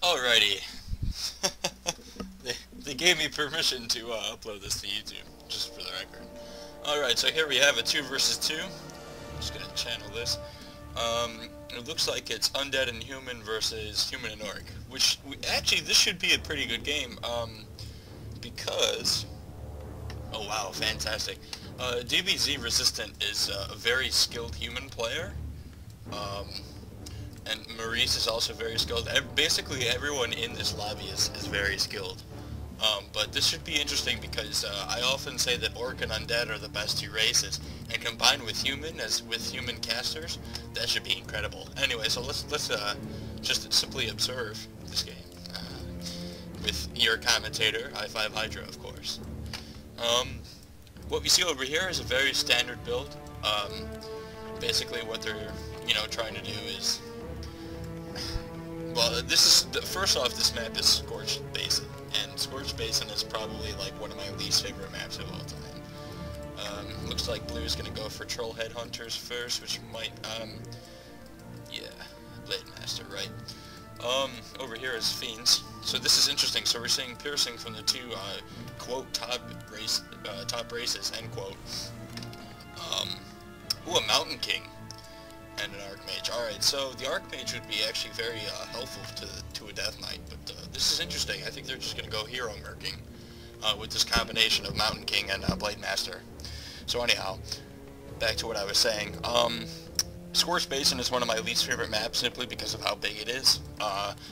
Alrighty. they gave me permission to upload this to YouTube, just for the record. Alright, so here we have a 2 versus 2. Just gonna channel this. It looks like it's undead and human versus human and orc, which actually this should be a pretty good game. Because oh wow, fantastic. DBZ Resistant is a very skilled human player. And Maurice is also very skilled. Basically everyone in this lobby is very skilled. But this should be interesting because I often say that Orc and Undead are the best two races, and combined with human casters, that should be incredible. Anyway, so let's just simply observe this game with your commentator, HighFiveHydra, of course. What we see over here is a very standard build. Basically, what they're trying to do is, well, first off, this map is Scorched Basin, and Scorched Basin is probably like one of my least favorite maps of all time. Looks like blue is gonna go for Troll Headhunters first, which might, yeah, Blade Master, right? Over here is Fiends. So this is interesting. So we're seeing piercing from the two quote top races, end quote. Ooh, a Mountain King and an Archmage. Alright, so the Archmage would be actually very helpful to a Death Knight, but this is interesting. I think they're just going to go hero murking with this combination of Mountain King and Blade Master. So anyhow, back to what I was saying. Scorched Basin is one of my least favorite maps simply because of how big it is.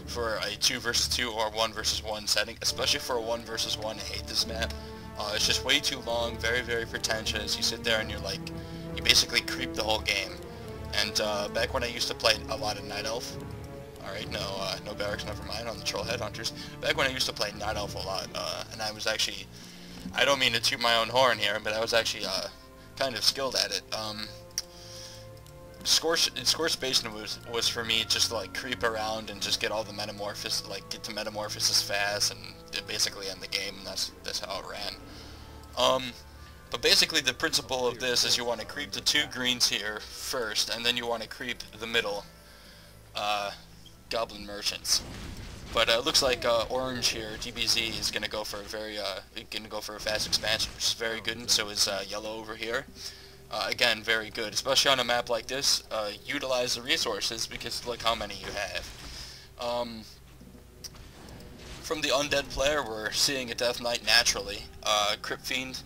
For a 2 versus 2 or 1 versus 1 setting, especially for a 1 versus 1, I hate this map. It's just way too long, very, very pretentious. You sit there and you're like, you basically creep the whole game. And back when I used to play a lot of Night Elf, alright, no barracks, never mind, on the Troll Headhunters. Back when I used to play Night Elf a lot, and I was actually, I don't mean to toot my own horn here, but I was actually kind of skilled at it. Scorched Basin was for me just to like creep around and just get all the metamorphosis, like get to metamorphosis fast and basically end the game, and that's how it ran. But basically the principle of this is you want to creep the 2 greens here first, and then you want to creep the middle Goblin Merchants. But it looks like orange here, DBZ, is gonna go for a fast expansion, which is very good, and so is yellow over here. Again, very good, especially on a map like this. Utilize the resources because look how many you have. From the undead player, we're seeing a Death Knight naturally. Crypt Fiend.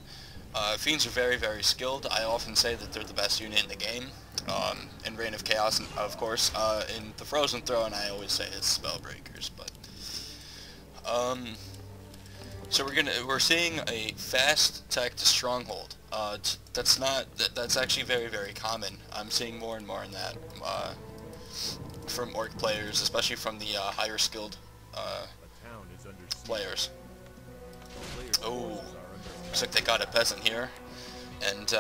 Fiends are very, very skilled. I often say that they're the best unit in the game. In Reign of Chaos, of course. In the Frozen Throne, I always say it's Spellbreakers, but so we're seeing a fast tech to Stronghold. That's actually very, very common. I'm seeing more and more in that from Orc players, especially from the higher skilled players. Oh, looks like they got a peasant here, and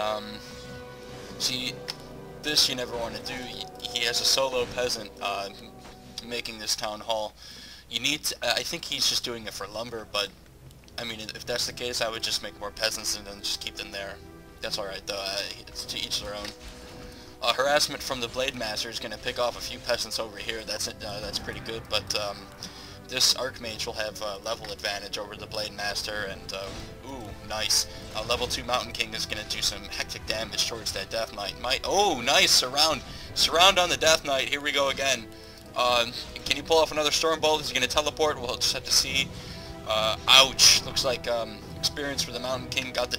see, this you never want to do. He has a solo peasant making this town hall. I think he's just doing it for lumber, but I mean, if that's the case, I would just make more peasants and then just keep them there. That's alright though, it's to each their own. Harassment from the Blade Master is going to pick off a few peasants over here. That's pretty good, but this Archmage will have level advantage over the Blade Master, and ooh, nice. Level 2 Mountain King is going to do some hectic damage towards that Death Knight. Oh, nice! Surround on the Death Knight. Here we go again. Can you pull off another Stormbolt? Is he going to teleport? We'll just have to see. Ouch. Looks like experience for the Mountain King got the